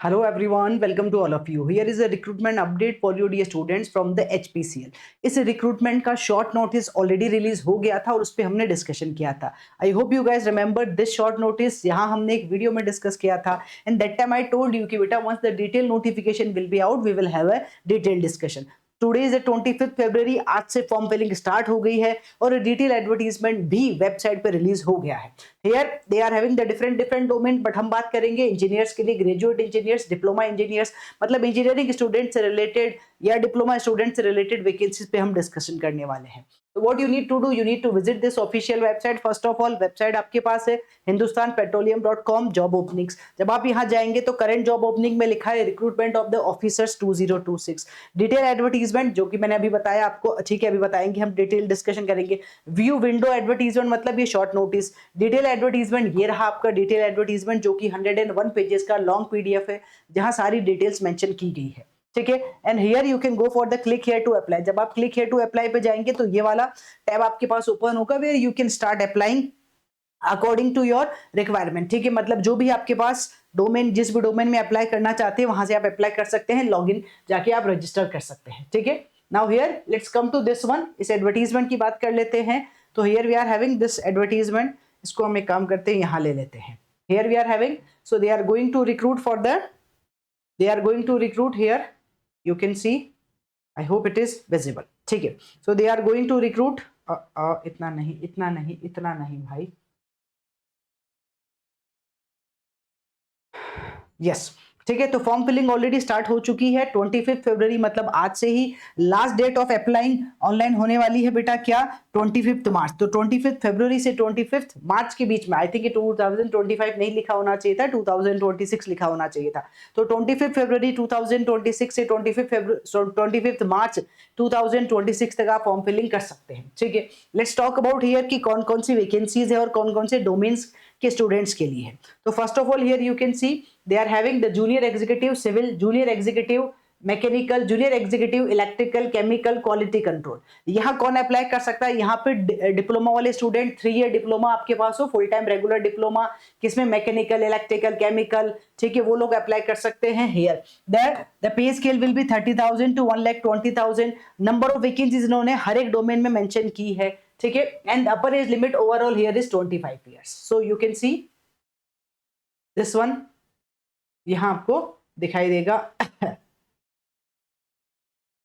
Hello everyone, welcome to all of you. Here is a recruitment update for you dear students from the HPCL. इस recruitment का short notice already release हो गया था और उस पर हमने डिस्कशन किया था. I hope you guys remember this short notice. यहाँ हमने एक वीडियो में डिस्कस किया था and that time I told you कि बेटा once the detail notification will be out we will have a detail discussion. Today is 25 February. आज से फॉर्म फिलिंग स्टार्ट हो गई है और डिटेल एडवर्टीजमेंट भी वेबसाइट पर रिलीज हो गया है. Here they are having the different domain, but हम बात करेंगे इंजीनियर्स के लिए, ग्रेजुएट इंजीनियर्स, डिप्लोमा इंजीनियर्स, मतलब इंजीनियरिंग स्टूडेंट से रिलेटेड या डिप्लोमा स्टूडेंट से रिलेटेड वैकेंसीज पे हम डिस्कशन करने वाले हैं. तो what you need to do, you need to visit this official website. First of all website आपके पास है hindustanpetroleum.com जॉब ओपनिंग्स. जब आप यहाँ जाएंगे तो करंट जॉब ओपनिंग में लिखा है recruitment of the officers 2026. Detail advertisement जो कि मैंने अभी बताया आपको, ठीक है अभी बताएंगे, हम डिटेल डिस्कशन करेंगे. व्यू विंडो एडवर्टीजमेंट मतलब ये शॉर्ट नोटिस. डिटेल एडवर्टीजमेंट ये रहा आपका डिटेल एडवर्टीजमेंट जो कि 101 पेजेस का लॉन्ग पीडीएफ है जहां सारी डिटेल्स मेंशन की गई है. ठीक है. And here you can go for the click here to apply. जब आप क्लिक हियर टू अप्लाई पे जाएंगे तो ये वाला टैब आपके पास ओपन होगा where you can start applying according to your requirement. ठीक है, मतलब जो भी आपके पास डोमेन, जिस भी डोमेन में अप्लाई करना चाहते हैं वहां से आप अप्लाई कर सकते हैं. लॉगिन जाके आप रजिस्टर कर सकते हैं. ठीक है. Now here let's come to this one. इस एडवर्टीजमेंट की बात कर लेते हैं. तो here we are having this advertisement. इसको हम एक काम करते हैं, यहां ले लेते हैं. Here we are having, so they are going to recruit for the, they are going to recruit here, you can see, I hope it is visible. ठीक है. So they are going to recruit इतना नहीं, इतना नहीं, इतना नहीं भाई. Yes, ठीक है. तो फॉर्म फिलिंग ऑलरेडी स्टार्ट हो चुकी है. 25 फरवरी मतलब आज से ही last date of applying online होने वाली है बेटा. क्या? 25 मार्च. तो 25 फरवरी से 25 मार्च के बीच में, आई थिंक 2025 नहीं लिखा होना चाहिए था, 2026 लिखा होना चाहिए था. तो 25 फरवरी 2026 से 25 मार्च 2026 तक आप फॉर्म फिलिंग कर सकते हैं. ठीक है. लेट्स टॉक अबाउट हियर कि कौन कौन सी वैकेंसीज है और कौन कौन से डोमेन्स के स्टूडेंट्स के लिए है. तो first of all here you can see they are having the junior executive civil, junior executive mechanical, junior executive electrical, chemical, quality control. यहाँ कौन अप्लाई कर सकता है? यहाँ पे डिप्लोमा वाले स्टूडेंट, 3 ईयर डिप्लोमा आपके पास हो, फुल टाइम रेगुलर डिप्लोमा, किसमें मैकेनिकल, इलेक्ट्रिकल, केमिकल, ठीक है, वो लोग अप्लाई कर सकते हैं. Here the pay scale will be 30,000 to 1,20,000. Number of vacancies इन्होंने हर एक डोमेन में मेंशन की है. ठीक है. And upper age limit overall here is 25 years. So you can see this one, यहां आपको दिखाई देगा.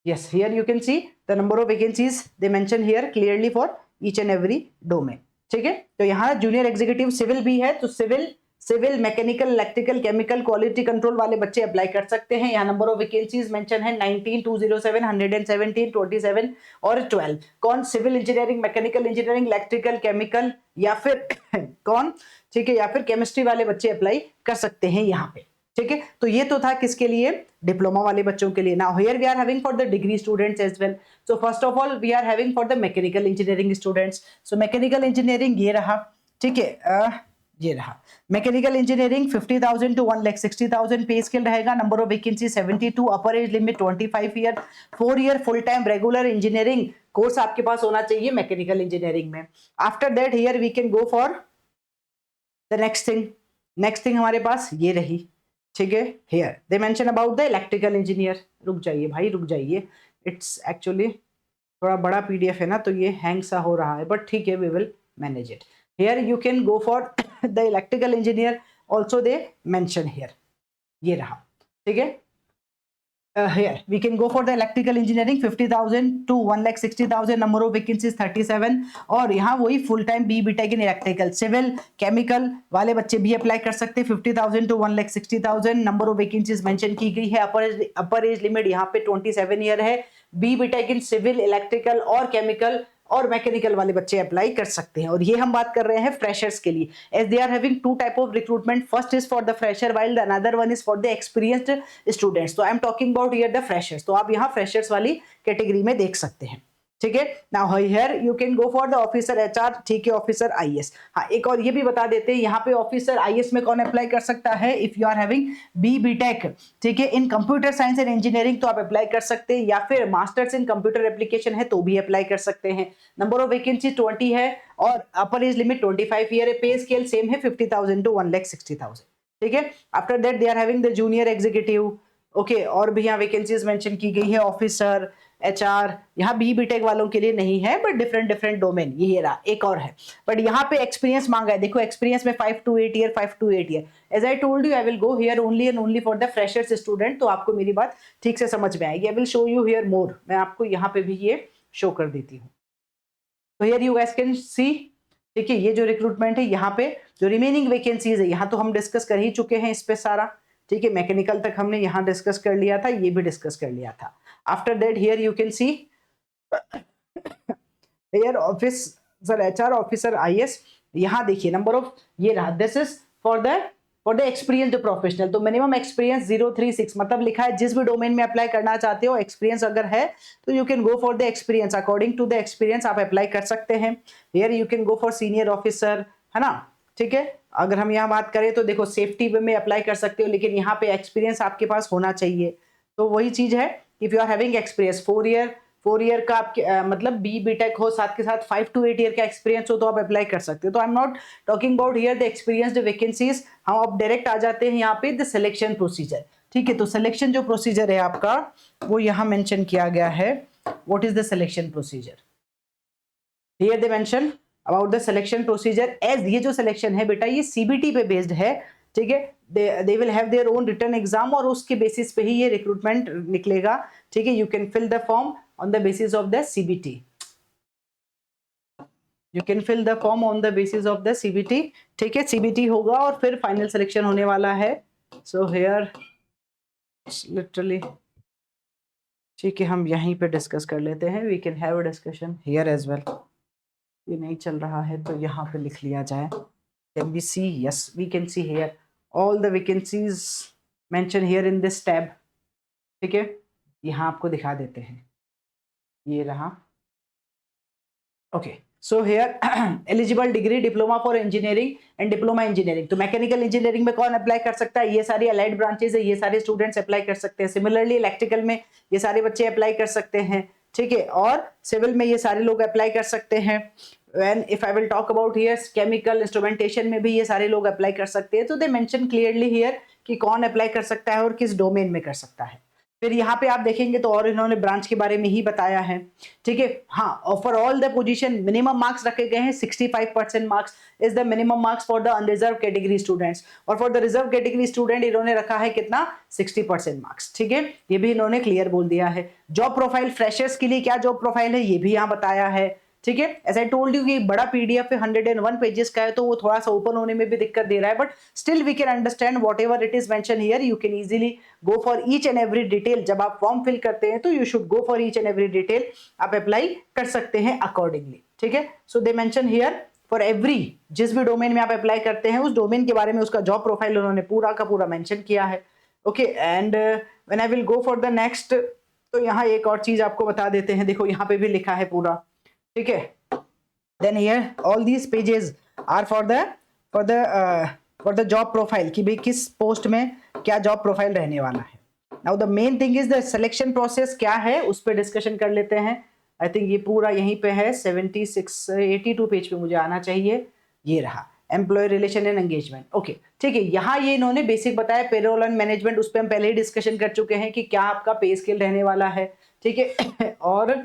yes, here you can see the number of vacancies they mention here clearly for each and every domain. ठीक है. तो यहाँ junior executive civil भी है, तो civil mechanical, electrical, chemical, quality control वाले बच्चे अप्लाई कर सकते हैं. यहाँ नंबर ऑफ वैकेंसीज मेंशन है 19, 207, 117, 27 और 12. कौन? Civil engineering, mechanical engineering, electrical, chemical या फिर कौन, ठीक है, या फिर केमिस्ट्री वाले बच्चे अप्लाई कर सकते हैं यहाँ पे. ठीक है. तो ये तो था किसके लिए? डिप्लोमा वाले बच्चों के लिए. Now here we are having for the degree students as well. So first of all we are having for the mechanical engineering students. So mechanical engineering ये रहा. ठीक है, ये रहा मैकेनिकल इंजीनियरिंग. 50,000 to 1,60,000 पे स्केल रहेगा. Number of vacancy 72, upper age limit 25 year, 4 year full time regular engineering course आपके पास होना चाहिए मैकेनिकल इंजीनियरिंग में. After that here we can go for the next thing हमारे पास ये रही. ठीक है. Here they mention about the electrical engineer. रुक जाइए भाई, रुक जाइए, इट्स एक्चुअली थोड़ा बड़ा पीडीएफ है ना तो ये हैंग सा हो रहा है, बट ठीक है, we will manage it. Here you can go for the electrical engineer also they mention here. ये रहा. ठीक है. Here we can go for the electrical engineering 50,000 to 1,60,000. number of vacancies 37. और यहाँ वही full time B B Tech in electrical, civil, chemical वाले बच्चे भी अप्लाई कर सकते हैं. 50,000 to 1,60,000. Number of vacancies mention की गई है. अपर एज लिमिट यहाँ पे 27 ईयर है. B B Tech in civil, electrical और केमिकल और मैकेनिकल वाले बच्चे अप्लाई कर सकते हैं. और ये हम बात कर रहे हैं फ्रेशर्स के लिए. As they are having 2 type of recruitment. First is for the fresher while the another one is for the experienced students. तो I am talking about here the freshers. तो आप यहाँ फ्रेशर्स वाली कैटेगरी में देख सकते हैं. ठीक है. Now here you can go for the officer HR. ठीक है, ऑफिसर आईएएस. हाँ, एक और ये भी बता देते हैं यहाँ पे ऑफिसर आईएएस में कौन अप्लाई कर सकता है? If you are having B B Tech, ठीक है, in computer science and engineering तो आप अप्लाई कर सकते हैं, या फिर मास्टर्स इन कंप्यूटर एप्लीकेशन है तो भी अप्लाई कर सकते हैं. नंबर ऑफ वैकेंसी 20 है और अपर एज लिमिट 25 ईयर है. पे स्केल सेम है 50,000 to 1,60,000. ठीक है। After that they are having the junior executive, okay, और भी यहाँ वैकेंसीज मेंशन की गई है, ऑफिसर, एचआर, यहाँ बी बीटेक वालों के लिए नहीं है, बट डिफरेंट डिफरेंट डोमेन, ये रहा एक और है, बट यहाँ पे एक्सपीरियंस मांगा है, देखो एक्सपीरियंस में 5 to 8 year, 5 to 8 year. As I told you, I will go here only and only for the freshers student, तो आपको मेरी बात ठीक से समझ में आएगी। I will show you here more, मैं आपको यहाँ पे भी ये शो कर देती हूँ। तो here you guys can see, ठीक है, ये जो रिक्रूटमेंट है, यहाँ पे जो रिमेनिंग वैकेंसीज है, यहाँ तो हम डिस्कस कर ही चुके हैं इस पे सारा, ठीक है। मैकेनिकल तक हमने यहाँ डिस्कस कर लिया था, ये भी डिस्कस कर लिया था। After that here you can see here office sir, HR officer, IAS, यहाँ देखिए नंबर ऑफ, ये रहा, this is for the experienced professional, तो मिनिमम एक्सपीरियंस 036, मतलब लिखा है जिस भी डोमेन में अप्लाई करना चाहते हो एक्सपीरियंस अगर है तो you can go for the experience, according to the experience आप अप्लाई कर सकते हैं। Here you can go for senior officer, है ना, ठीक है। अगर हम यहाँ बात करें तो देखो सेफ्टी में अप्लाई कर सकते हो, लेकिन यहाँ पे एक्सपीरियंस आपके पास होना चाहिए, तो वही चीज है, if you are having experience 4 year का आपके मतलब बी बीटेक हो, साथ के साथ 5 to 8 ईयर का एक्सपीरियंस हो, तो आप अप्लाई कर सकते हो। तो I am not talking about here the experienced vacancies, हम अब डायरेक्ट आ जाते हैं यहाँ पे द सिलेक्शन प्रोसीजर, ठीक है। तो सिलेक्शन जो प्रोसीजर है आपका वो यहाँ मेंशन किया गया है, what is the selection procedure, here they mention about the selection procedure as, ये जो सिलेक्शन है बेटा ये सीबीटी पे बेस्ड है, ठीक है। They will have their own written exam और उसके बेसिस पे ही ये रिक्रूटमेंट निकलेगा, ठीक है। You can fill the form on the basis of the CBT, you can fill the form on the basis of the CBT, ठीक है। CBT होगा और फिर फाइनल सिलेक्शन होने वाला है। सो हियर लिटरली, ठीक है, हम यहीं पे डिस्कस कर लेते हैं, we can have a discussion here as well. ये नहीं चल रहा है तो यहाँ पे लिख लिया जाए, can we see, yes we can see here all the vacancies mention here in this tab, ठीक है। यहाँ आपको दिखा देते हैं, ये रहा, okay. So here eligible degree diploma for engineering and diploma engineering, तो मैकेनिकल इंजीनियरिंग में कौन अप्लाई कर सकता है, ये सारी अलाइड ब्रांचेज है, ये सारे स्टूडेंट्स अप्लाई कर सकते हैं। सिमिलरली इलेक्ट्रिकल में ये सारे बच्चे अप्लाई कर सकते हैं, ठीक है, और सिविल में ये सारे लोग अप्लाई कर सकते हैं। When if I will talk about here chemical instrumentation में भी ये सारे लोग अप्लाई कर सकते हैं, तो दे मेंशन क्लियरली हियर कि कौन अप्लाई कर सकता है और किस डोमेन में कर सकता है। फिर यहाँ पे आप देखेंगे तो और इन्होंने ब्रांच के बारे में ही बताया है, ठीक है। हाँ, for all the position minimum marks रखे गए हैं, 65% marks is the minimum marks for the unreserve category students, और for the reserve category student इन्होंने रखा है कितना, 60% मार्क्स, ठीक है। ये भी इन्होंने क्लियर बोल दिया है। जॉब प्रोफाइल फ्रेशर्स के लिए क्या जॉब प्रोफाइल है ये भी यहाँ बताया है, ठीक है। एज आई टोल्ड यू कि बड़ा पीडीएफ पे 101 पेजेस का है, तो वो थोड़ा सा ओपन होने में भी दिक्कत दे रहा है, but still we can understand what ever it is mention here, you can easily go for each and every detail. जब आप फॉर्म फिल करते हैं तो you should go for each and every detail, आप अप्लाई कर सकते हैं accordingly, ठीक है। So they mention here for every, जिस भी डोमेन में आप अप्लाई करते हैं उस डोमेन के बारे में उसका जॉब प्रोफाइल उन्होंने पूरा का पूरा मेंशन किया है, okay. And when I will go for the next, तो यहाँ एक और चीज आपको बता देते हैं, देखो यहाँ पे भी लिखा है पूरा, ठीक है। Then here all these pages are for the job profile कि भाई किस पोस्ट में क्या जॉब प्रोफाइल रहने वाला है। Now the main thing is the selection process क्या है उस पर डिस्कशन कर लेते हैं। आई थिंक ये पूरा यहीं पे है, 82 पेज पे मुझे आना चाहिए, ये रहा employ relation and engagement, okay, ठीक है। यहाँ ये इन्होंने बेसिक बताया पेरोल एंड मैनेजमेंट, उस पर हम पहले ही डिस्कशन कर चुके हैं कि क्या आपका पे स्केल रहने वाला है, ठीक है। और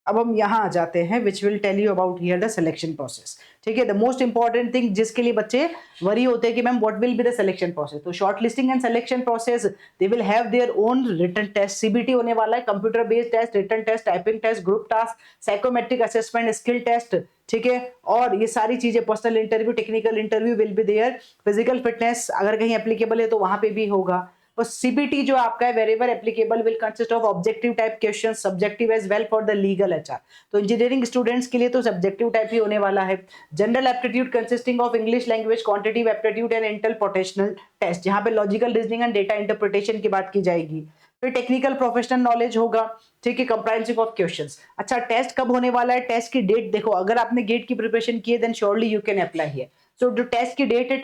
अब हम यहाँ आ जाते हैं which will tell you about here the selection process, ठीक है। द मोस्ट इंपॉर्टेंट थिंग जिसके लिए बच्चे वरी होते हैं कि ma'am what will be the selection process, तो short listing and selection process they will have their own written test, CBT होने वाला है, computer based test, written test, typing test, group task, psychometric assessment, skill test, ठीक है। और ये सारी चीजें, personal interview, technical interview will be there, physical fitness अगर कहीं एप्लीकेबल है तो वहां पे भी होगा। और सीबीटी जो आपका है wherever applicable will consist of objective type question, subjective as well for the legal HR, तो इंजीनियरिंग स्टूडेंट्स के लिए तो सब्जेक्टिव टाइप ही होने वाला है। General aptitude consisting of English language, quantitative aptitude and interpretational test, जहां पे logical reasoning and data interpretation की बात की जाएगी। फिर टेक्निकल प्रोफेशनल नॉलेज होगा, ठीक है, कंप्राइजिंग ऑफ क्वेश्चंस। अच्छा, टेस्ट कब होने वाला है, टेस्ट की डेट देखो, अगर आपने गेट की प्रिपरेशन की है then surely you can apply here. So जो टेस्ट की डेट है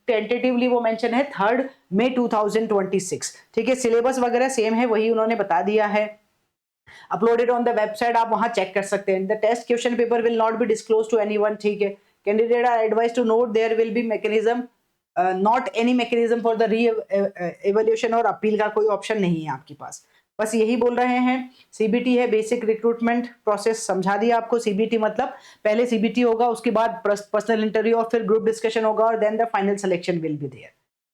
टेंटेटिवली वो मेंशन है 3 मई 2026, ठीक है। सिलेबस वगैरह सेम है, वही उन्होंने बता दिया है, अपलोडेड ऑन द वेबसाइट, आप वहां चेक कर सकते हैं। The test question paper will not be disclose to anyone, ठीक है। Candidate are advise to note there will be mechanism not any mechanism for the re evolution और appeal का कोई ऑप्शन नहीं है आपके पास। बस यही बोल रहे हैं। सीबीटी है बेसिक रिक्रूटमेंट प्रोसेस, समझा दिया आपको। सीबीटी मतलब पहले सीबीटी होगा, उसके बाद पर्सनल इंटरव्यू और फिर ग्रुप डिस्कशन होगा और then the final selection will be there,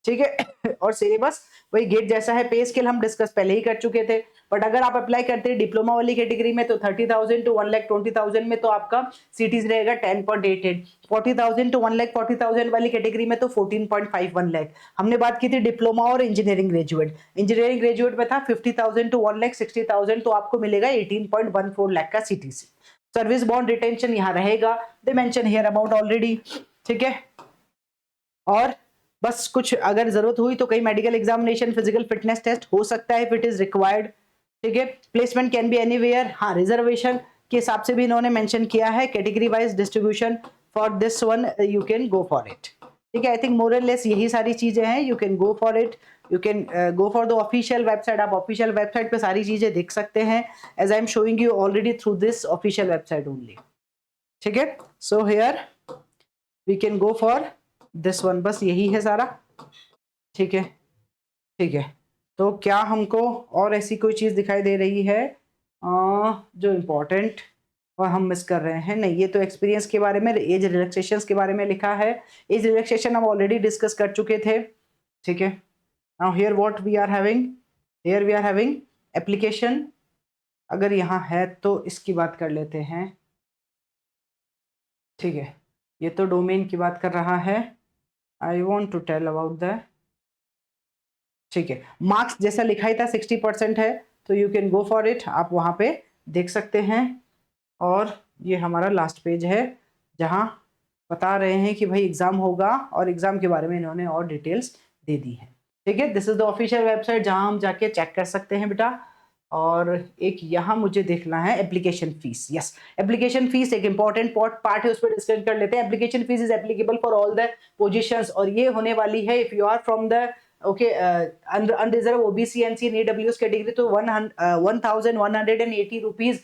ठीक है। और सिलेबस वही गेट जैसा है। पे स्केल हम डिस्कस पहले ही कर चुके थे, बट अगर आप अप्लाई करते हैं डिप्लोमा वाली कैटेगरी में तो 30,000 टू 1,20,000 में तो आपका सीटीज रहेगा 10.88, 40,000 टू 1,40,000 वाली कैटेगरी में तो 14.51 लाख। हमने बात की थी डिप्लोमा और इंजीनियरिंग ग्रेजुएट। इंजीनियरिंग ग्रेजुएट में था 50,000 टू 1,60,000, तो आपको मिलेगा 18.14 लाख का सीटीसी। सर्विस बॉन्ड रिटेंशन यहाँ रहेगा, दे मेंशन हियर अबाउट ऑलरेडी, ठीक है। और बस कुछ अगर जरूरत हुई तो कई medical examination, physical fitness test हो सकता है इफ इट इज रिक्वायर्ड, ठीक है। प्लेसमेंट कैन बी एनीवेयर, हाँ रिजर्वेशन के हिसाब से भी इन्होंने मेंशन किया है। Category wise distribution for this one you can go for it, ठीक है। आई थिंक मोर और लेस यही सारी चीजें हैं, you can go for it, you can go for the official website. आप ऑफिशियल वेबसाइट पे सारी चीजें देख सकते हैं, as I am showing you already through this official website only, ठीक है। So here we can go for this one, बस यही है सारा, ठीक है, ठीक है। तो क्या हमको और ऐसी कोई चीज दिखाई दे रही है जो इम्पोर्टेंट और हम मिस कर रहे हैं? नहीं, ये तो एक्सपीरियंस के बारे में, एज रिलैक्सेशन के बारे में लिखा है। एज रिलैक्सेशन हम ऑलरेडी डिस्कस कर चुके थे, ठीक है। Now here what we are having, here we are having application. अगर यहाँ है तो इसकी बात कर लेते हैं, ठीक है। ये तो डोमेन की बात कर रहा है। I want to tell about the, ठीक है। मार्क्स जैसा लिखा ही था 60% है, तो you can go for it, आप वहां पे देख सकते हैं। और ये हमारा लास्ट पेज है जहां बता रहे हैं कि भाई एग्जाम होगा और एग्जाम के बारे में इन्होंने और डिटेल्स दे दी है, ठीक है। This is the official website जहां हम जाके चेक कर सकते हैं बेटा। और एक यहाँ मुझे देखना है application fees, yes application fees एक इंपॉर्टेंट पार्ट है, उस पर डिस्कस कर लेते हैं। Application fees is applicable for all the positions, और ये होने वाली है if you are from the okay unreserve OBC NC and EWS category, तो 1,180 rupees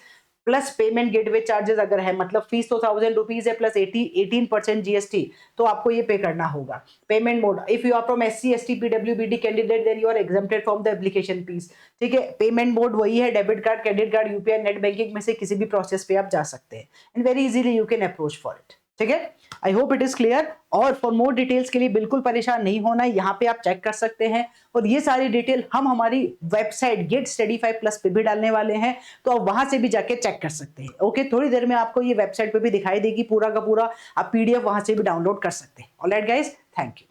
plus payment gateway charges अगर है, मतलब फीस तो 1,000 रुपीज है प्लस 18% जीएसटी, तो आपको ये पे करना होगा। Payment mode, if you are from SC ST पीडब्ल्यूबीडी candidate then you are exempted from the application fees, ठीक है। पेमेंट मोड वही है, debit card, credit card, UPI, net banking में से किसी भी प्रोसेस पे आप जा सकते हैं, and very easily you can approach for it, ठीक है। I hope it is clear. और फॉर मोर डिटेल्स के लिए बिल्कुल परेशान नहीं होना, यहाँ पे आप चेक कर सकते हैं। और ये सारी डिटेल हम हमारी वेबसाइट गेट स्टडी 5+ पे भी डालने वाले हैं, तो आप वहां से भी जाके चेक कर सकते हैं, ओके। थोड़ी देर में आपको ये वेबसाइट पे भी दिखाई देगी पूरा का पूरा, आप पीडीएफ वहां से भी डाउनलोड कर सकते हैं। Alright guys, thank you.